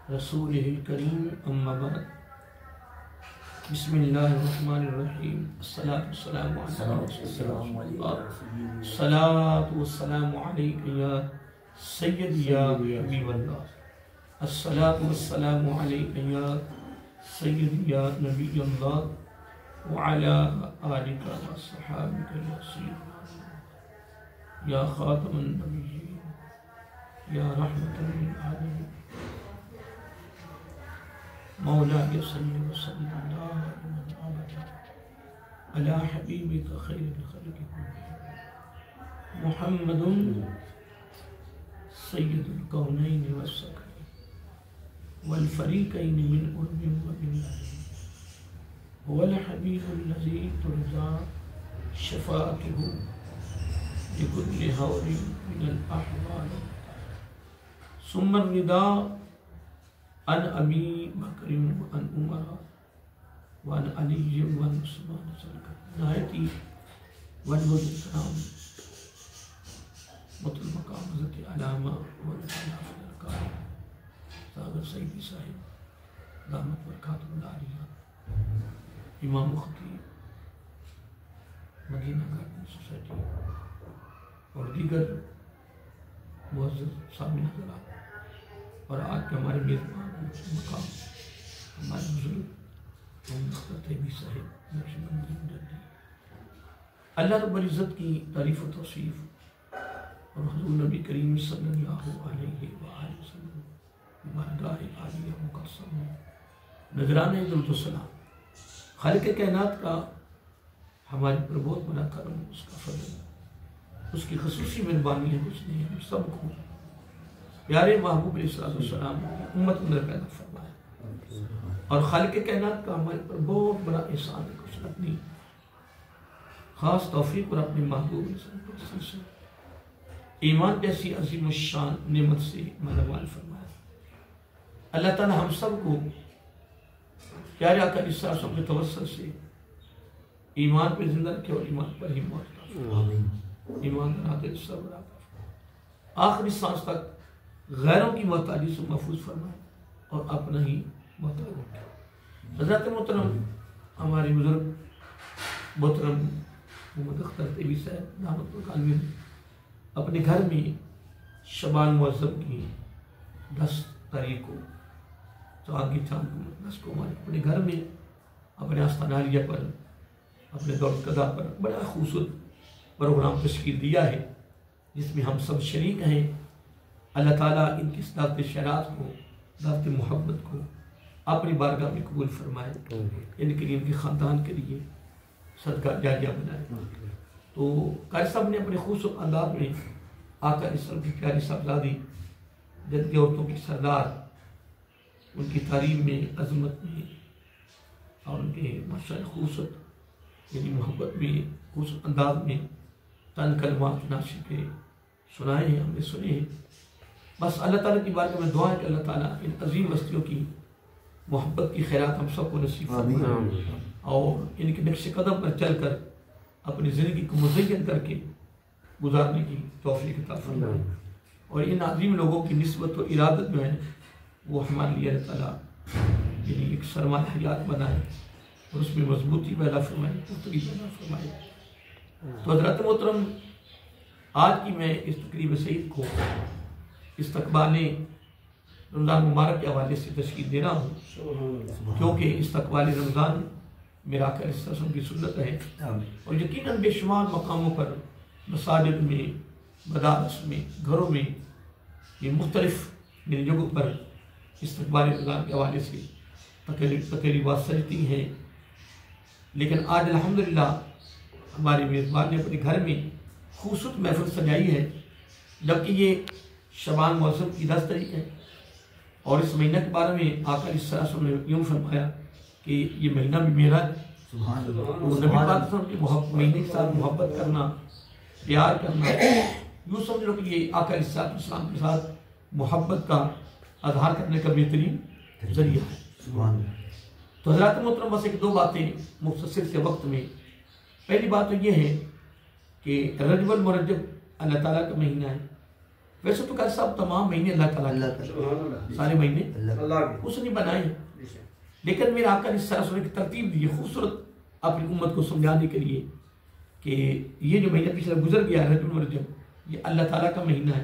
رسولہ الکریم اما بعد بسم اللہ الرحمن الرحیم الصلاة والسلام علیک یا سید یا حبیب اللہ، الصلاة والسلام علیک یا سید یا نبی اللہ وعلی آلک وصحابک یا سید یا خاتم النبیین یا رحمت للعالمین مولاي صل وسلم دائما على حبيبك خير الخلق كلهم محمد سيد الكونين والثقلين والفريقين من قرب ومن بعد، هو الحبيب الذي ترجى شفاعته لكل هول من الأحوال، ثم النداء عن أبي بكر وعن عمر وعن علي وعن عثمان نهايتي والوجه الكرام مطلب مقام حضرت علامہ والخلاف الارکان ساگر سیدی صاحب دامت برکاتہ العالیہ، امام خطیب مدینہ گارڈن سوسائٹی اور دیگر معزز سامنے حضرات، اور آج کے ہمارے میزبان مقام ہمارے بزرگ محمد طیبی صاحب نقشبندی مجددی، اللہ رب العزت کی تعریف و توصیف اور حضور نبی کریم صلی اللہ علیہ وآلہ وسلم بارگاہ عالیہ مقدسہ میں نذرانہ درود و سلام، خالق کائنات کا ہمارے پر بہت بڑا کرم، اس کا فضل، اس کی خصوصی مہربانی ہے، اس نے ہم سب کو پیارے محبوب علیہ السلام امت اندر پیدا فرمایا، اور خالق کائنات کا ہمارے پر بہت بڑا احسان ہے، اس نے اپنی خاص توفیق اور اپنے محبوب علیہ السلام سے ایمان جیسی عظیم الشان نعمت سے مالامال فرمایا۔ اللہ تعالی ہم سب کو پیارے آقا علیہ السلام کے توسل سے ایمان پر زندہ رکھے اور ایمان پر ہی موت عطا فرمائے، ایمان بناتے صبر عطا فرمائے، آخری سانس تک غیروں کی محتاجی سے محفوظ فرمائے اور اپنا ہی محتاج رکھے۔ حضرت محترم ہمارے بزرگ محترم محمد اختر طیبی صاحب دامت العالمین اپنے گھر میں شبان معظم کی 10 تاریخ کو چاند کی چاند 10 کو ہمارے اپنے گھر میں اپنے آستانہ عالیہ پر اپنے دولت قضا پر بڑا خوبصورت پروگرام تشکیل دیا ہے، جس میں ہم سب شریک ہیں۔ اللہ تعالیٰ ان کی دعوت شرات کو، دعوت محبت کو اپنی بارگاہ میں قبول فرمائے، ان کے لیے، ان کے خاندان کے لیے صدقہ جاریہ بنائے۔ تو قاری صاحب نے اپنے خوبصورت انداز میں آقا علیہ السلام کی پیاری صاحبزادی جن کی عورتوں کی سردار، ان کی تعلیم میں، عظمت میں اور ان کے ماشاءاللہ خوبصورت یعنی محبت میں، خوبصورت انداز میں چند کلمات ناشر کے سنائے ہیں، ہم نے سنے ہیں۔ بس اللہ تعالیٰ کی بارگاہ میں دعا ہے کہ اللہ تعالیٰ ان عظیم ہستیوں کی محبت کی خیرات ہم سب کو نصیب فرمائے اور ان کے نقش قدم پر چل کر اپنی زندگی کو مزین کر کے گزارنے کی توفیق عطا فرمائے، اور ان عظیم لوگوں کی نسبت و ارادت جو ہے وہ ہمارے لیے اللہ تعالیٰ یعنی ایک سرمایہ حیات بنائے اور اس میں مضبوطی پیدا فرمائے، پختگی پیدا فرمائے۔ تو حضرت محترم آج کی میں اس تقریب سعید کو استقبال رمضان مبارک کے حوالے سے تشکیل دے رہا ہوں، کیونکہ استقبال رمضان میرا آقا علیہ السلام کی سنت ہے، اور یقیناً بے شمار مقاموں پر مساجد میں، مدارس میں، گھروں میں، یہ مختلف جگہوں پر استقبال رمضان کے حوالے سے تقریبات سجتی ہیں، لیکن آج الحمدللہ ہمارے میزبان نے اپنے گھر میں خوبصورت محفل سجائی ہے، جبکہ یہ شبان معظم کی 10 تاریخ ہے، اور اس مہینہ کے بارے میں آقا علیہ السلام نے یوں فرمایا کہ یہ مہینہ بھی میرا ہے۔ تو نبی پاک صلی اللہ علیہ وسلم کے مہینے کے ساتھ محبت کرنا، پیار کرنا، یوں سمجھ لو کہ یہ آقا علیہ السلام کے ساتھ محبت کا اظہار کرنے کا بہترین ذریعہ ہے۔ تو حضرات محترم بس ایک 2 باتیں مختصر سے وقت میں۔ پہلی بات تو یہ ہے کہ رجب المرجب اللہ تعالیٰ کا مہینہ ہے، ویسے تو قاری صاحب تمام مہینے اللہ تعالیٰ کے سارے مہینے اس نے بنائے ہیں، لیکن میرے آقا نے اس طرح کی ترتیب دی ہے خوبصورت اپنی امت کو سمجھانے کے لیے کہ یہ جو مہینہ پچھلا گزر گیا ہے رجب الرجب، یہ اللہ تعالیٰ کا مہینہ ہے،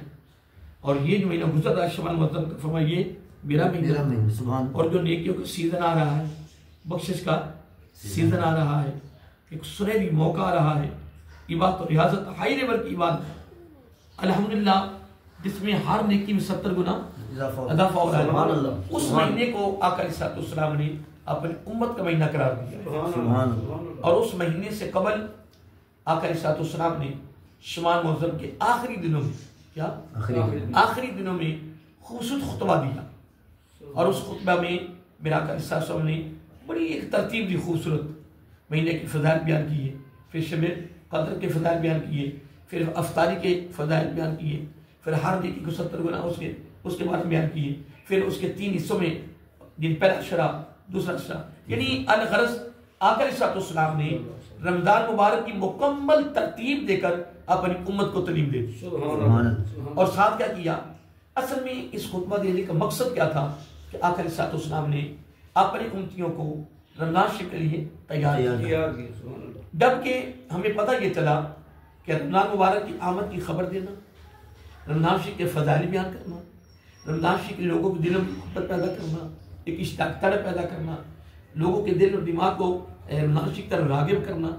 اور یہ جو مہینہ گزر رہا ہے شوال معظم کا، فرمایا یہ میرا مہینہ، اور جو نیکیوں کا سیزن آ رہا ہے، بخشش کا سیزن آ رہا ہے، ایک سنہری موقع آ رہا ہے، عبادت و ریاضت ہائی لیول کی عبادت الحمدللہ، جس میں ہر نیکی میں 70 گنا اضافہ ہو رہا ہے، اس مہینے کو آقا علیہ السلام نے اپنی امت کا مہینہ قرار دیا، اور اس مہینے سے قبل آقا علیہ السلام نے شمال معظم کے آخری دنوں میں کیا آخری دنوں میں خوبصورت خطبہ دیا، اور اس خطبہ میں میرا آقا علیہ السلام نے بڑی ایک ترتیب دی، خوبصورت مہینے کی فضائل بیان کیے، پھر شب قدر کے فضائل بیان کیے، پھر افطاری کے فضائل بیان کیے، پھر ہر نیکی کو 70 گنا اس کے بعد بیان کیے، پھر اس کے 3 حصوں میں جن پہلا اشرا دوسرا اشرا، یعنی الغرض آقا علیہ السلام نے رمضان مبارک کی مکمل ترتیب دے کر اپنی امت کو تعلیم دے دی، اور ساتھ کیا کیا، اصل میں اس خطبہ دینے کا مقصد کیا تھا کہ آقا علیہ السلام نے اپنی امتیوں کو رمضان شریف کے لیے تیار کیا، جبکہ ہمیں پتہ یہ چلا کہ رمضان مبارک کی آمد کی خبر دینا، رمضان شریف کے فضائل بیان کرنا، رمضان شریف کے لوگوں کے دلوں میں محبت پیدا کرنا، ایک اشتیاق طلب پیدا کرنا، لوگوں کے دل اور دماغ کو رمضان شریف طرف راغب کرنا،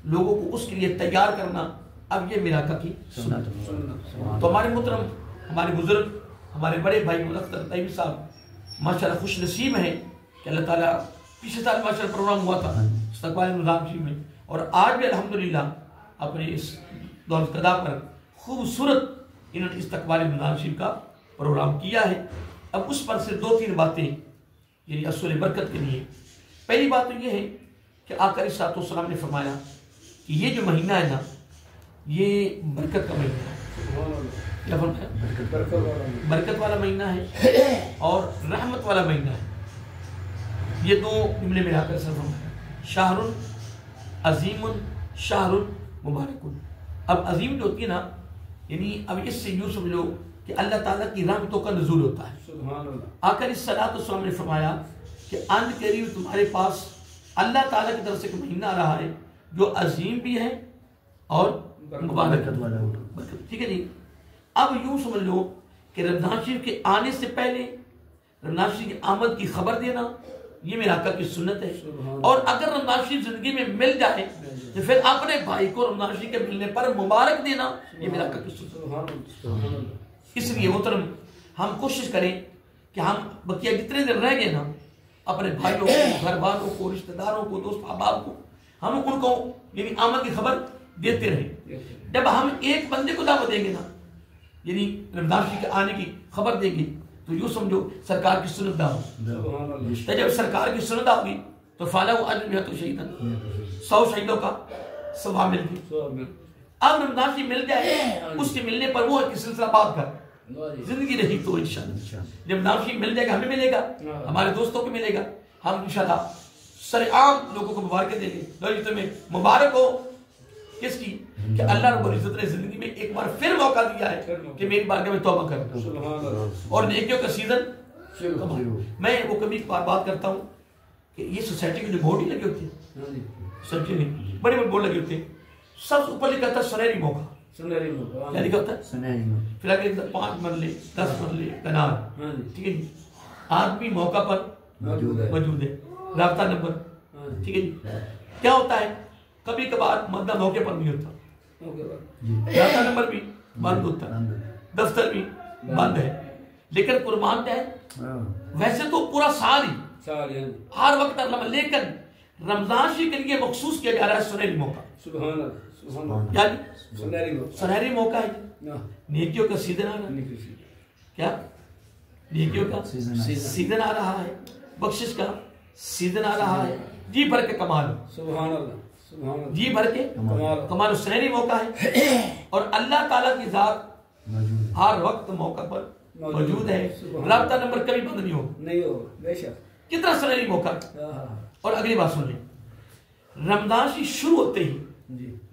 لوگوں کو اس کے لیے تیار کرنا، اب یہ میرا آقا کی سنت ہے۔ تو ہمارے محترم، ہمارے بزرگ، ہمارے بڑے بھائی مظفر طیبی صاحب ماشاءاللہ خوش نصیب ہیں کہ اللہ تعالیٰ پچھلے سال ماشاءاللہ پروگرام ہوا تھا استقبال رمضان شریف میں، اور آج بھی الحمدللہ اپنے اس دولت قضا پر خوبصورت انہوں نے استقبال رمضان شریف کا پروگرام کیا ہے۔ اب اس پر سے 2-3 باتیں یعنی اصول برکت کے لیے، پہلی بات تو یہ ہے کہ آقا علیہ السلام نے فرمایا کہ یہ جو مہینہ ہے نا، یہ برکت کا مہینہ ہے، کیا فرمایا؟ برکت والا مہینہ ہے اور رحمت والا مہینہ ہے، یہ 2 جملے میں آقا علیہ السلام فرمایا، شہر عظیم شہر مبارک۔ اب عظیم جو ہوتی ہے نا، یعنی اب اس سے یوں سمجھ لو کہ اللہ تعالیٰ کی رحمتوں کا نزول ہوتا ہے۔ آقا علیہ السلام نے فرمایا کہ ان قریب تمہارے پاس اللہ تعالیٰ کی طرف سے ایک مہینہ آ رہا ہے جو عظیم بھی ہے اور مبارکت والا، ٹھیک ہے جی۔ اب یوں سمجھ لو کہ رمضان شریف کے آنے سے پہلے رمضان شریف کی آمد کی خبر دینا، یہ میرے آقا کی سنت ہے، اور اگر رمضان شریف زندگی میں مل جائے تو پھر اپنے بھائی کو رمضان شریف کے ملنے پر مبارک دینا، یہ میرے آقا کی سنت ہے۔ اس لیے محترم ہم کوشش کریں کہ ہم بقیہ جتنے دن رہ گئے نا، اپنے بھائیوں کو، گھر والوں کو، رشتہ داروں کو، دوست احباب کو، ہم ان کو یعنی آمد کی خبر دیتے رہیں۔ جب ہم ایک بندے کو دعوت دیں گے نا، یعنی رمضان شریف کے آنے کی خبر دیں گے، تو یوں سمجھو سرکار کی سنت دا ہوگی، تو جب سرکار کی سنت ہوگی تو فَلَهُ أَجْرٌ مِئَةُ شَهِيدٍ، 100 شہیدوں کا ثواب مل گئی۔ اب رمضان شریف مل جائے، اس کے ملنے پر وہ ایک سلسلہ بات کر زندگی رہی تو انشاءاللہ جب رمضان شریف مل جائے گا، ہمیں ملے گا، ہمارے دوستوں کو ملے گا، ہم انشاءاللہ سرعام لوگوں کو مبارکیں دیں گے۔ لوگ تمہیں مبارک ہو کس کی کہ اللہ رب العزت نے زندگی میں ایک بار پھر موقع دیا ہے کہ میری بارگاہ میں توبہ کر اور نیکیوں کا سیزن۔ میں وہ کبھی بات کرتا ہوں کہ یہ سوسائٹی کے جو بورڈ ہی لگے ہوتے ہیں، سبزی میں بڑے بڑے بورڈ لگے ہوتے ہیں، سب اوپر لکھا تھا سنہری موقع، کیا لکھا ہوتا ہے؟ پھر آگے لکھا 5 مرلے 10 مرلے کنار، ٹھیک ہے جی، آدمی موقع پر موجود ہے، رابطہ نمبر، ٹھیک ہے جی۔ کیا ہوتا ہے کبھی کبھار مدہ موقع پر نہیں ہوتا، رابطہ نمبر بھی بند ہوتا ہے، دفتر بھی بند ہے، لیکن قربان کیا ہے؟ ویسے تو پورا سال ہی ہر وقت اللہ، لیکن رمضان شریف کے لیے مخصوص کیا جا رہا ہے سنہری موقع، یعنی سنہری موقع ہے، نیکیوں کا سیزن آ رہا ہے، کیا نیکیوں کا سیزن آ رہا ہے، بخشش کا سیزن آ رہا ہے، جی بھر کے کمال، جی بھر کے کمال سنہری موقع ہے، اور اللہ تعالیٰ کی ذات ہر وقت موقع پر موجود ہے، رابطہ نمبر کبھی بند نہیں ہوگا، کتنا سنہری موقع۔ اور اگلی بات سن لیں، رمضان شروع ہوتے ہی،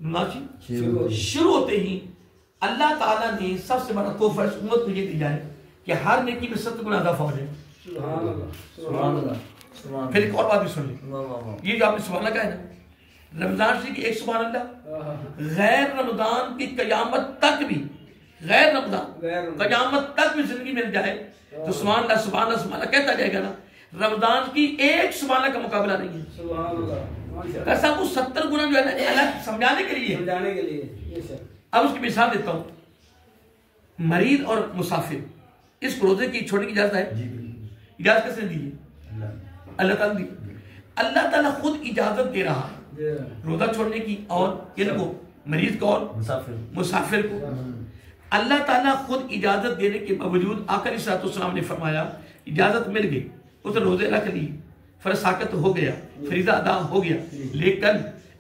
رمضان شروع ہوتے ہی اللہ تعالیٰ نے سب سے بڑا تحفہ اس امت کو یہ دیا ہے کہ ہر نیکی میں 70 گنا اضافہ ہو جائے. سبحان اللہ سبحان اللہ. پھر ایک اور بات بھی سن لیں, یہ جو آپ نے سبحان اللہ کہا ہے نا, رمضان شریف کی ایک سبحان اللہ غیر رمضان کی قیامت تک بھی, غیر رمضان قیامت تک بھی زندگی مل جائے تو سبحان اللہ سبحان اللہ سبحان اللہ کہتا جائے گا نا, رمضان کی ایک سبحان اللہ کا مقابلہ نہیں ہے. سبحان اللہ. کیسا وہ 70 گنا جو ہے نا الگ سمجھانے کے لیے. اب اس کی مثال دیتا ہوں, مریض اور مسافر اس کو روزے کی چھوڑنے کی اجازت ہے؟ اجازت کس نے دی ہے؟ اللہ تعالیٰ دی. اللہ تعالیٰ خود اجازت دے رہا ہے روزہ چھوڑنے کی, اور ان کو مریض کو اور مسافر کو. اللہ تعالیٰ خود اجازت دینے کے باوجود آقا علیہ الصلوۃ والسلام نے فرمایا اجازت مل گئی, اس نے روزے رکھ لی, فرض ساقط ہو گیا, فریضہ ادا ہو گیا, لیکن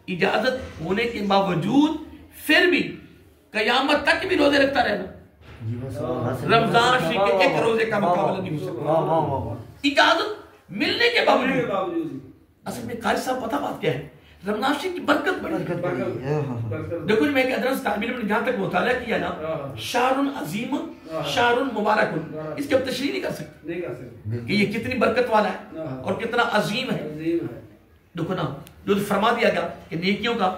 اجازت ہونے کے باوجود پھر بھی قیامت تک بھی روزے رکھتا رہنا. رمضان شریف کے ایک روزے کا مقابلہ نہیں ہو سکتا اجازت ملنے کے باوجود. اصل میں قاری صاحب پتہ بات کیا ہے, رمضان شریف کی برکت بڑی. دیکھو میں ایک ادرس تعبیر میں جہاں تک مطالعہ کیا نا, شہر عظیم شہر مبارک, اس کی اب تشریح نہیں کر سکتے کہ یہ کتنی برکت والا ہے اور کتنا عظیم ہے. دیکھو نا جو فرما دیا گیا کہ نیکیوں کا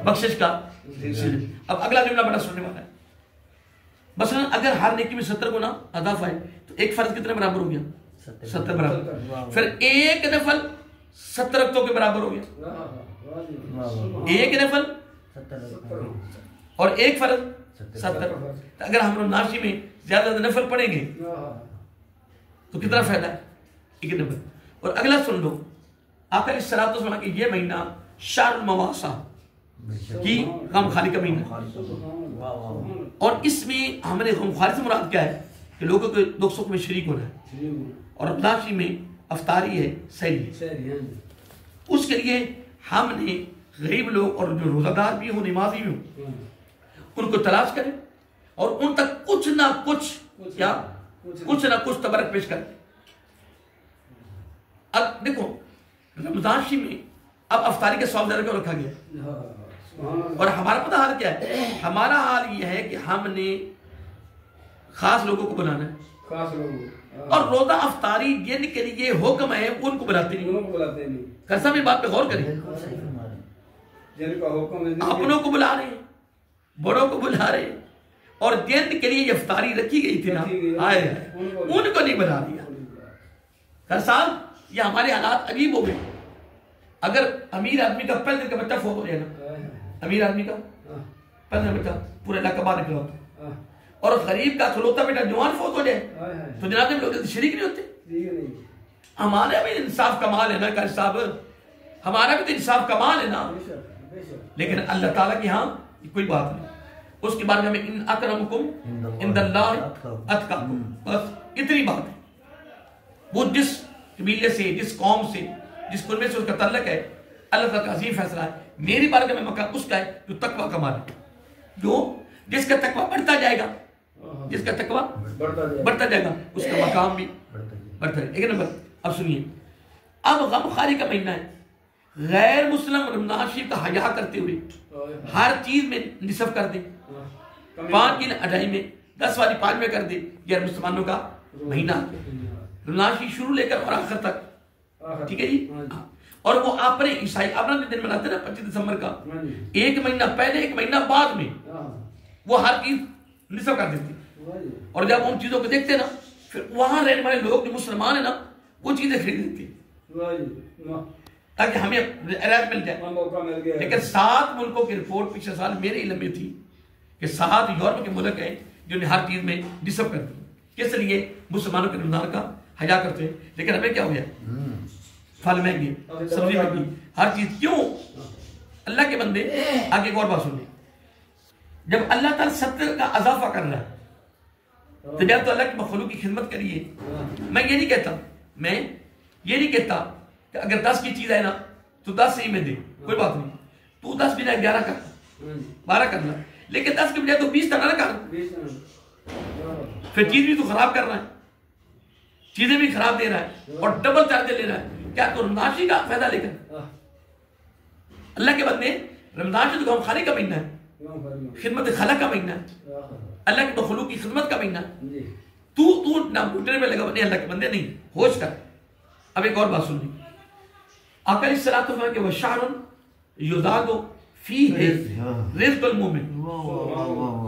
بخشش کا. اب اگلا جملہ بڑا سننے والا ہے. مثلا اگر ہر نیکی میں 70 گنا اضافہ ہے تو ایک فرض کتنے برابر ہو گیا؟ 70 برابر. پھر ایک نفل 70 رکعتوں کے برابر ہو گیا. ایک نفل اور ایک فرض 70. اگر ہم رمضان شریف میں زیادہ نفل پڑھیں گے تو کتنا فائدہ ہے؟ ایک نفل. اور اگلا سن لو, آقا علیہ الصلوۃ والسلام کہ یہ مہینہ شہر المواسا کی غم خالی کا مہینہ, اور اس میں ہم نے غم خالی سے مراد کیا ہے کہ لوگوں کے دکھ سکھ میں شریک ہونا ہے. اور رمضان شریف میں افطاری ہے, سحری ہے. اس کے لیے ہم نے غریب لوگ اور جو روزہ دار بھی ہوں, نمازی بھی ہوں, ان کو تلاش کریں اور ان تک کچھ نہ کچھ تبرک پیش کریں. اب دیکھو رمضان شریف میں اب افطاری کے ثواب زیادہ کیوں رکھا گیا؟ اور ہمارا پتہ حال کیا ہے؟ ہمارا حال یہ ہے کہ ہم نے خاص لوگوں کو بلانا ہے, اور روزہ افطاری جن کے لیے حکم ہے ان کو بلاتے نہیں. قسم اس بات پہ غور کریں, اپنوں کو بلا رہے ہیں, بڑوں کو بلا رہے ہیں, اور جن کے لیے یہ افطاری رکھی گئی تھی نا ان کو نہیں بلا دیا. قسم یہ ہمارے حالات عجیب ہو گئے. اگر امیر آدمی کا پہلے دن کا بچہ فوت ہو جائے نا, امیر آدمی کا پہلے دن بچہ پورا علاقہ باہر نکلا ہوتا, اور غریب کا کھلوتا بیٹا جوان فوت ہو جائے تو جناب لوگ شریک نہیں ہوتے. ہمارا بھی انصاف کمال ہے نا قاری صاحب, ہمارا بھی تو انصاف کمال ہے نا, لیکن اللہ تعالیٰ کی ہاں کوئی بات نہیں. اس کے بارے میں ہمیں ان اکرمکم عند اللہ اتقاکم, بس اتنی بات ہے. وہ جس قبیلے سے, جس قوم سے, جس قربے سے اس کا تعلق ہے, اللہ تعالیٰ کا عظیم فیصلہ ہے. میری بارگاہ میں مقام اس کا ہے جو تقوی کمال ہے, جو جس کا تقوی بڑھتا جائے گا, جس کا تقوی بڑھتا جائے گا اس کا مقام بھی بڑھتا جائے گا. ایک نمبر اب سنیے, اب غم خاری کا مہینہ ہے. غیر مسلم رمضان شریف کا حیا کرتے ہوئے ہر چیز میں نصف کر دیں, 5 کی اڈائی میں 10 والی 5 میں کر دیں. غیر مسلمانوں کا مہینہ رمضان شریف شروع لے کر اور آخر تک, ٹھیک ہے جی. اور وہ اپنے عیسائی اپنا دن مناتے ہیں نا 25 دسمبر کا, ایک مہینہ پہلے ایک مہینہ بعد میں وہ ہر چیز نصف کر دیتے. اور جب ان چیزوں کو دیکھتے نا پھر وہاں رہنے والے لوگ جو مسلمان ہیں نا وہ چیزیں خرید دیتے تاکہ ہمیں علاج مل جائے. لیکن 7 ملکوں کی رپورٹ پچھلے سال میرے علم میں تھی کہ 7 یورپ کے ملک ہیں جو نے ہر چیز میں نصف کر دی. کس لیے؟ مسلمانوں کے رمضان کا حیا کرتے ہیں. لیکن ہمیں کیا ہو گیا؟ پھل مہنگے, سبزی مہنگی, ہر چیز. کیوں؟ اللہ کے بندے آگے ایک اور بات سن لیں. جب اللہ تعالیٰ 70 کا اضافہ کر رہا ہے تو جب تو اللہ کی مخلوق کی خدمت کریے. میں یہ نہیں کہتا کہ اگر 10 کی چیز ہے نا تو 10 سے ہی میں دے, کوئی بات نہیں. تو 10 بجائے 11 کر, 12 کرنا, لیکن 10 کے بجائے تو 20 کرنا کر. پھر چیز بھی تو خراب کر رہا ہے, چیزیں بھی خراب دے رہا ہے اور ڈبل چارج لے رہا ہے. کیا تو رمضان شریف کا فائدہ لے کر؟ اللہ کے بندے رمضان شریف تو غم خاری کا مہینہ ہے, خدمت خلا کا مہینہ ہے، اللہ کے مخلوق کی خدمت کا مہینہ ہے۔ تو ناموٹنے میں لگا نہیں، اللہ کے بندے نہیں، ہوش کر۔ اب ایک اور بات سن لی، آقا علیہ الصلوۃ والسلام کہ وہ شہر یزاد فیہ رزق المومن،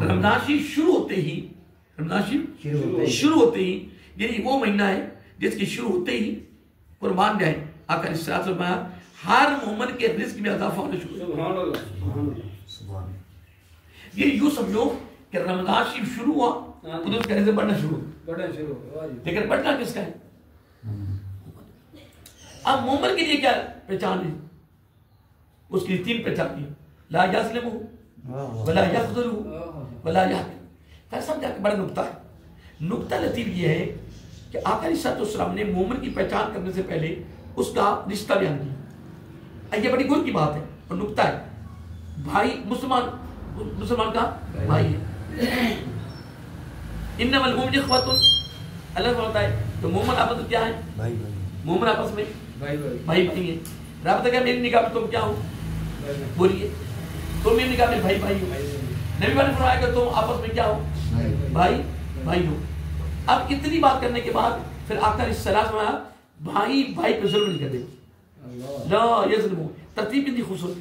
رمضان شریف شروع ہوتے ہی، رمضان شریف شروع ہوتے ہی، یعنی وہ مہینہ ہے جس کے شروع ہوتے ہی قربان جائے آقا علیہ الصلوۃ والسلام ہر مومن کے رزق میں اضافہ ہونا شروع ہو۔ یہ یوں سمجھو کہ رمضان شریف شروع ہوا تو اس کا رزق بڑھنا شروع ہوا، لیکن بڑھنا کس کا ہے؟ اب مومن کے لیے کیا پہچان ہے؟ اس کی تین پہچان ہے، لا یظلم ولا یخذل ولا یحقر۔ پھر سمجھا کہ بڑا نکتہ ہے، نکتہ لطیف یہ ہے کہ آقا علیہ الصلوۃ والسلام نے مومن کی پہچان کرنے سے پہلے اس کا رشتہ بیان کیا۔ یہ بڑی گر کی بات ہے اور نکتہ ہے، بھائی مسلمان کا بھائی ہے، انما المؤمنون اخوۃ، اللہ بولتا ہے تو مومن آپس میں کیا ہے؟ مومن آپس میں بھائی ہیں۔ رابطہ کیا؟ میری نگاہ میں تم کیا ہو؟ بولیے، تم میری نگاہ میں بھائی ہو۔ نبی نے فرمایا کہ تم آپس میں کیا ہو؟ بھائی ہو۔ اب اتنی بات کرنے کے بعد پھر آقا علیہ السلام فرمایا بھائی پہ ظلم نہیں کرے، لا یظلم، ترتیب اتنی خوبصورت،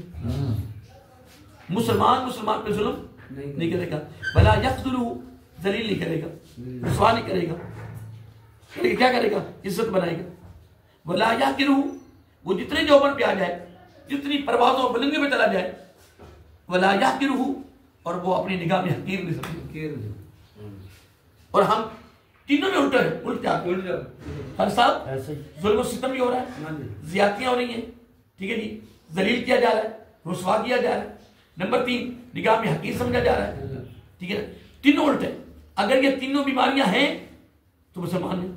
مسلمان پہ ظلم نہیں کرے گا، ولا یخذل، ذلیل نہیں کرے گا، رسوا نہیں کرے گا، کیا کرے گا؟ عزت بنائے گا، ولا یحقر، وہ جتنے جوبن پہ آ جائے، جتنی پروازوں بلندیوں پہ چلا جائے، ولا یحقر، اور وہ اپنی نگاہ میں حقیر نہیں سمجھے۔ اور ہم تینوں میں الٹا ہر سال ظلم و ستم بھی ہو رہا ہے، زیادتیاں ہو رہی ہیں، ٹھیک ہے جی، ذلیل کیا جا رہا ہے، رسوا کیا جا رہا ہے، نمبر 3 نگاہ میں حقیر سمجھا جا رہا ہے، ٹھیک ہے، تینوں الٹے۔ اگر یہ تینوں بیماریاں ہیں تو مسلمان ہیں،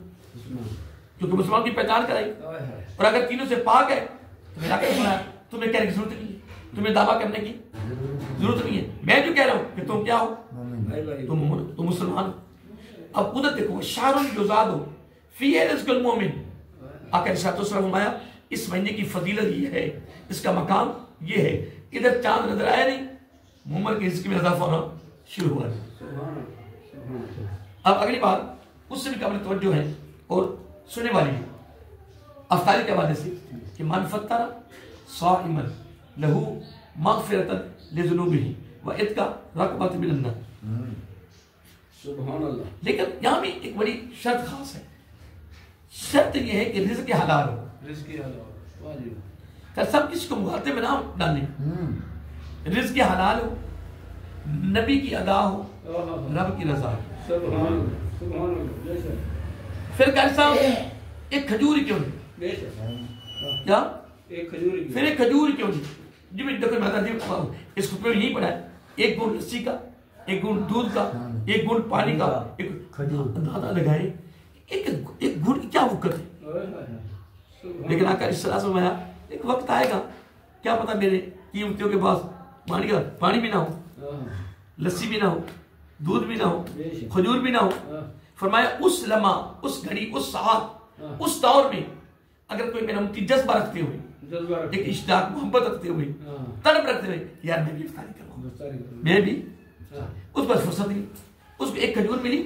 کیونکہ مسلمان کی پہچان کرائی، اور اگر تینوں سے پاک ہے تو میرا کیا سنا ہے، تمہیں کہنے کی ضرورت نہیں ہے، تمہیں دعویٰ کرنے کی ضرورت نہیں ہے، میں جو کہہ رہا ہوں کہ تم کیا ہو؟ تم مسلمان ہو۔ اب ادھر دیکھو، شہر یزاد فیہ رزق المومن، آقا علیہ الصلوۃ والسلام فرمایا اس مہینے کی فضیلت یہ ہے، اس کا مقام یہ ہے، ادھر چاند نظر آیا نہیں، مومن کے رزق میں اضافہ ہونا شروع ہوا ہے۔ اب اگلی بات اس سے بھی قابل توجہ ہے اور سننے والی ہے، افطاری کے حوالے سے کہ من فطر صائما لہ مغفرۃ لذنوبہ وعتق رقبۃ من النار۔ سبحان اللہ۔ لیکن یہاں بھی ایک بڑی شرط خاص ہے، شرط یہ ہے کہ رزق حلال ہو، سب کسی کو مغالطے میں نہ ڈالیں، رزق حلال ہو، نبی کی ادا ہو، رب کی رضا ہو۔ پھر کہا صاحب ایک کھجور کیوں نہیں؟ کیا؟ پھر ایک کھجور کیوں نہیں؟ جی میں دیکھو میں اس خطبے میں یہی پڑھا ہے، ایک گھونٹ لسی کا، ایک گھونٹ دودھ کا، ایک گھونٹ پانی کا، ایک اندازہ لگائے ایک گھونٹ کیا وقت ہے۔ لیکن آقا علیہ السلام میں ایک وقت آئے گا، کیا پتا میرے قیمتیوں کے پاس پانی بھی نہ ہو، لسی بھی نہ ہو، دودھ بھی نہ ہو، کھجور بھی نہ ہو۔ فرمایا اس لمحہ، اس گھڑی، اس ساعت، اس دور میں اگر کوئی میرا امتی جذبہ رکھتے ہوئے، ایک اشتیاق محبت رکھتے ہوئے، طلب رکھتے ہوئے، یار میں بھی افطاری کروں، میں بھی، اس پر فرصت نہیں، اس کو ایک کھجور ملی،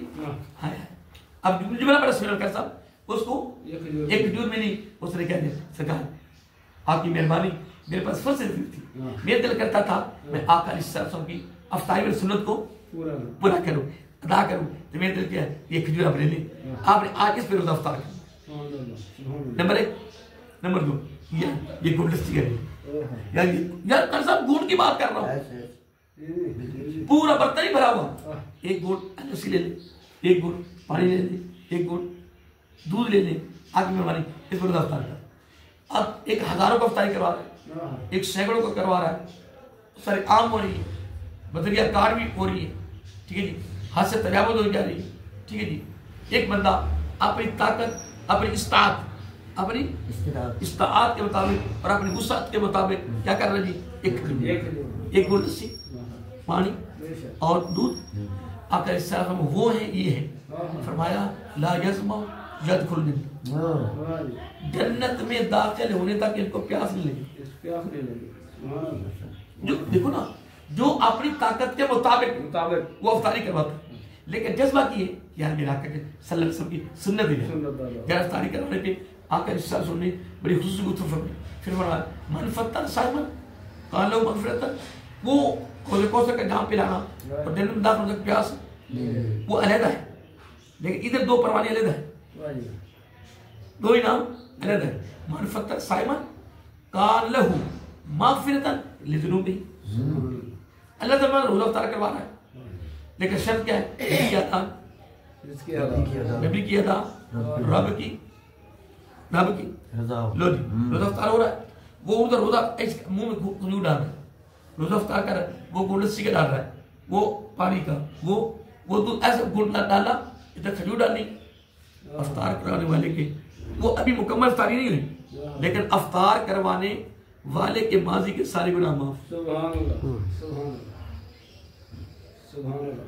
اب جملہ بڑا سمجھ کر صاحب اس کو ایک کھجور ملی، اس نے کہا دیا سرکار آپ کی مہربانی، میرے پاس فرصت نہیں تھی، میرا دل کرتا تھا میں آقا علیہ السلام کی افطاری اور سنت کو پورا کروں، ادا کروں، تو میرے دل کیا یہ کھجور آپ لے لیں، آپ نے آج اس پہ روزہ افطار کرنا۔ نمبر 1، نمبر 2 یہ گھونٹ لسی کریں، یار کر صاحب گھونٹ کی بات کر رہا ہوں، پورا برتن ہی بھرا ہوا، ایک گھونٹ لسی لے لیں، ایک گھونٹ پانی لے لیں، ایک گھونٹ دودھ لے لیں، آگے مہربانی اس پر روزہ افطار کر۔ اب ایک ہزاروں کو افطاری کروا رہا ہے، ایک سینکڑوں کو کروا رہا ہے، سارے عام ہو رہی ہے، بدریہ کار بھی ہو رہی ہے، ٹھیک ہے جی، ہاتھ سے تجاوز ہو جا رہی ہے، ٹھیک ہے جی۔ ایک بندہ اپنی طاقت، اپنی استطاعت، اپنی استطاعت کے مطابق اور اپنی وسعت کے مطابق کیا کر رہا ہے جی، ایک گھونٹ لسی، پانی اور دودھ۔ آقا علیہ السلام وہ ہیں، یہ ہے، فرمایا لا یظمأ یدخل جنت میں داخل ہونے تک ان کو پیاس نہیں لگی۔ جو دیکھو نا، جو اپنی طاقت کے مطابق وہ افطاری کرواتا ہے، لیکن جذبہ کی ہے یار میرا آقا صلی اللہ علیہ وسلم کی سنت ہے یار افطاری کروانے پہ آقا اس سال سننے بڑی خصوصی گفتگو فرمائی. پھر فرمایا من فطر صائما قال له مغفرۃ، وہ کوزے کوسے کا جام پلانا اور جنت میں داخل ہونے کا پیاس وہ علیحدہ ہے، لیکن ادھر دو پروانے علیحدہ ہے، دو ہی نام علیحدہ ہے. من فطر صائما قال له مغفرۃ لذنوبہ، اللہ تعالیٰ روزہ افطار کروانا ہے، لیکن شرط کیا ہے؟ کیا تھا نبی کی ادا، رب کی لو جی روزہ افطار ہو رہا ہے، وہ ادھر روزہ منہ میں کھجور ڈال رہا ہے، روزہ افطار کر رہا ہے، وہ گڑ لسی کا ڈال رہا ہے، وہ پانی کا وہ دودھ ایسا گڑ ڈالا ادھر کھجور ڈالنی. افطار کرانے والے کے وہ ابھی مکمل افطاری نہیں ہوئی، لیکن افطار کروانے والے کے ماضی کے سارے گناہ معاف. سبحان اللہ سبحان اللہ سبحان اللہ.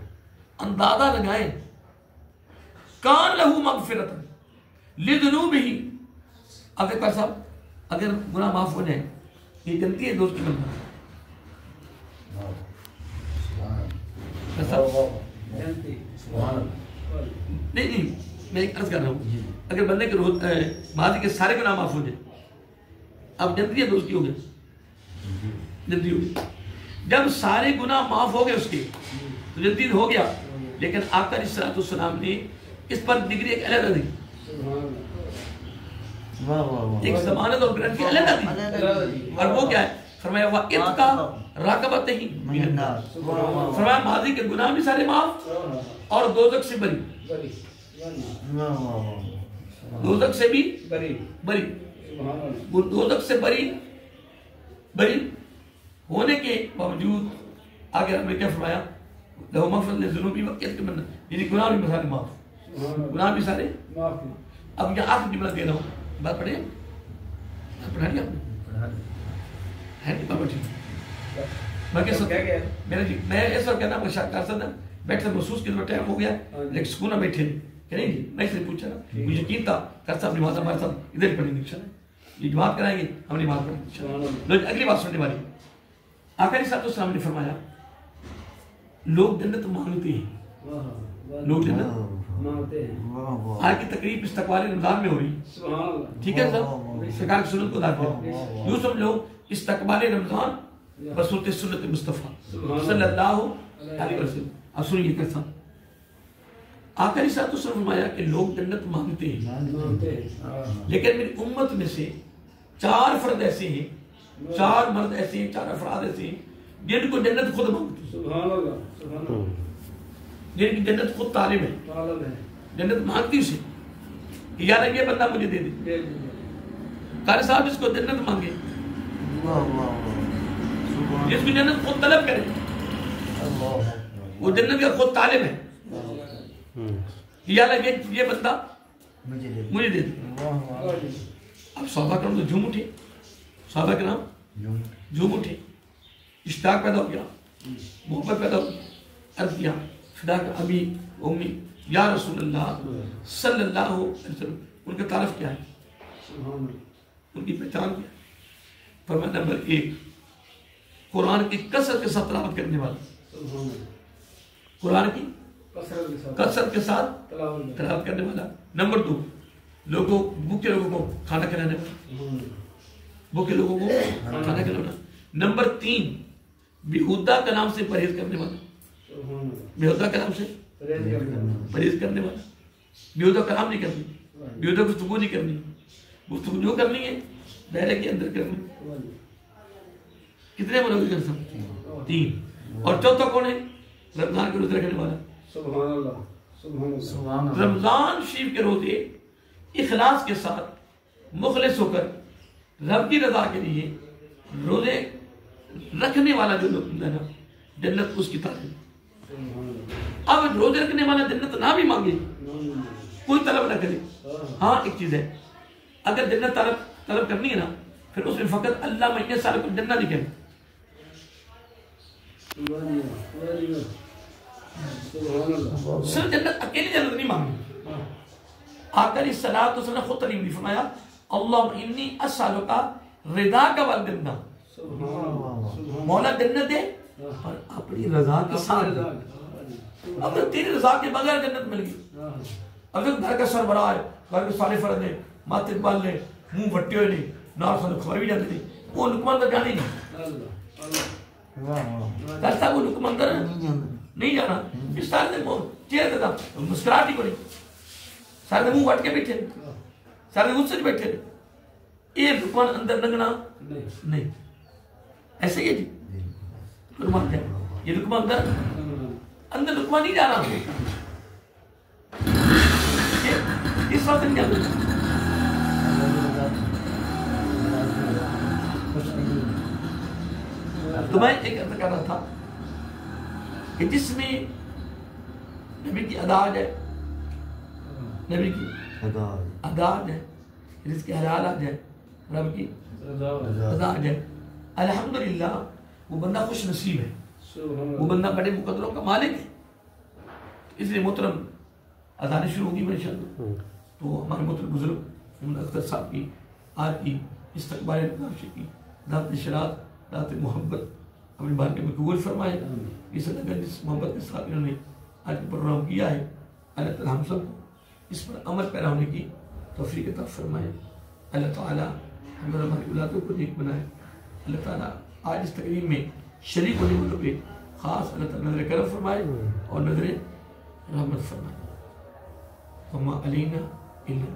اندازہ لگائیں کان لہو مغفرۃ لذنوبہ. اب ایک بار صاحب اگر گناہ معاف ہو جائیں یہ جنتی ہے دوست کی بندہ نہیں میں ایک عرض کر رہا ہوں اگر بندے کے ماضی کے سارے گناہ معاف ہو جائیں اب جنتی ہے دوست کی ہو گئے جنتی ہو گئی. جب سارے گناہ معاف ہو گئے اس کے تو جنتی ہو گیا، لیکن آقا علیہ الصلوۃ والسلام نے اس پر ڈگری ایک علیحدہ دی، ایک ضمانت اور گارنٹی علیحدہ دی، اور وہ کیا ہے؟ فرمایا وَإِتْقَ رَقَبَتِهِ مِنَ النَّارِ. فرمایا ماضی کے گناہ بھی سارے معاف اور دوزخ سے بری، دوزخ سے بھی بری، دوزخ سے بری ہونے کے باوجود آگے ہم نے کیا فرمایا؟ لہو مغفرۃ لذنوبہ وَإِتْقَ مِنَ النَّارِ، یعنی گناہ بھی سارے معاف، گناہ بھی سارے معاف. اب یہ آخری جملہ دے رہا ہوں، بات پڑھیں پڑھا لیا آپ نے ہے نہیں بابا ٹھیک باقی سب میرا جی میں اس وقت کہنا مشاق کر سکتا بیٹھے محسوس کیا ٹائم ہو گیا لیکن سکون نہ بیٹھے کہ نہیں جی میں اس لیے پوچھا رہا مجھے یقین تھا کر صاحب نماز ہمارے ساتھ ادھر ہی پڑھیں گے انشاءاللہ، یہ جماعت کرائیں گے ہم نماز پڑھیں گے انشاءاللہ. اگلی بات سننے والی آقا علیہ السلام نے فرمایا لوگ جنت مانگتے ہیں، لوگ جنت مانگتے ہیں. آج کی تقریب استقبال رمضان میں ہو رہی، ٹھیک ہے صاحب سرکار کی سنت کو ادا کریں. یوں سب لوگ استقبال رمضان بصورت سنت مصطفیٰ صلی اللہ علیہ وسلم. اب سنیے کیسا آقا علیہ الصلوۃ والسلام فرمایا کہ لوگ جنت مانگتے ہیں، لیکن میری امت میں سے 4 فرد ایسے ہیں، 4 مرد ایسے ہیں، 4 افراد ایسے ہیں جن کو جنت خود مانگتی ہے. سبحان اللہ سبحان اللہ. جن کی جنت خود طالب ہے، جنت مانگتی اسے کہ یار یہ بندہ مجھے دے دے. قاری صاحب جس کو جنت مانگے، جس کی جنت خود طلب کرے، وہ جنت کا خود طالب ہے کہ یار یہ بندہ مجھے دے دے. اب صحابہ کرام تو جھوم اٹھے، صحابہ کرام جھوم اٹھے، اشتیاق پیدا ہو گیا، محبت پیدا ہو گیا. عرض کیا فدا کا ابی امی یا رسول اللہ صلی اللہ علیہ وسلم. ان کا تعارف کیا ہے؟ ان کی پہچان کیا ہے؟ فرمایا نمبر 1 قرآن کی کثرت کے ساتھ تلاوت کرنے والا، قرآن کی کثرت کے ساتھ تلاوت کرنے والا. نمبر 2 بھوکے لوگوں کو کھانا کھلانے والا، بھوکے لوگوں کو کھانا کھلانے والا. نمبر 3 بیہودہ کلام سے پرہیز کرنے والا، بیہودہ کلام سے پرہیز کرنے والا. بیہودہ کلام نہیں کرنی، بیہودہ گفتگو نہیں کرنی، گفتگو جو کرنی ہے دائرے کے اندر کرنی. کتنے منوی کر سکتے ہیں؟ 3. اور چوتھا کون ہے؟ رمضان کے روزے رکھنے والا. سبحان اللہ سبحان اللہ. رمضان شریف کے روزے اخلاص کے ساتھ مخلص ہو کر رب کی رضا کے لیے روزے رکھنے والا جو ہے نا جنت اس کی طرف. اب روزے رکھنے والا جنت نہ بھی مانگے، کوئی طلب نہ کرے. ہاں ایک چیز ہے، اگر جنت طلب کرنی ہے نا پھر اس میں فقط اللہ میں سال کو جنت نہیں کرنا. صرف جنت اکیلی جنت نہیں مانگی. آقا علیہ الصلوۃ والسلام خود تعلیم دی، فرمایا اللہم انی اسألک رضاک والجنہ. مولا جنت دے پر اپنی رضا کے ساتھ اب تو تیری رضا کے بغیر جنت مل گئی. اب تو گھر کا سربراہ ہے, گھر کے سارے فرد ہیں, ماتھے بال نے, منہ وٹے ہوئے نہیں, نال سانو کھوائی بھی جاتے نہیں, وہ لقمان کا جانے نہیں کرتا, وہ لقمان کا نہیں جانا. اس سارے نے چہرے دیتا مسکراہٹ ہی کو نہیں, سارے منہ وٹ کے بیٹھے, سارے غصے سے بیٹھے. یہ لقمان اندر لگنا نہیں, ایسے ہی ہے جی لقمان کیا, یہ لقمان اندر لقمان نہیں جا رہا. اس وقت کیا تو میں ایک عرض کر رہا تھا کہ جس میں نبی کی اداج ہے, نبی کی اداج ہے, رزق کی حلالات ہے, رب کی اداج ہے, الحمدللہ وہ بندہ خوش نصیب ہے, وہ بندہ بڑے مقدروں کا مالک ہے. اس لیے محترم اذان شروع ہوگی میں انشاءاللہ. تو ہمارے محترم بزرگ محمد اختر صاحب کی آج کی استقبال نقاشی کی دعوت شرات, دعوت محبت اپنی بار کے مقبول فرمائے. اس طرح جس محبت کے ساتھ انہوں نے آج پروگرام کیا ہے, اللہ تعالیٰ ہم سب کو اس پر عمل پیرا ہونے کی توفیق عطا فرمائے. اللہ تعالیٰ ہم اور ہماری اولادوں کو نیک بنائے. اللہ تعالیٰ آج اس تقریب میں شریک ہونے والوں پہ خاص اللہ تعالیٰ نظر کرم فرمائے اور نظر رحمت فرمائے. وما علینا الا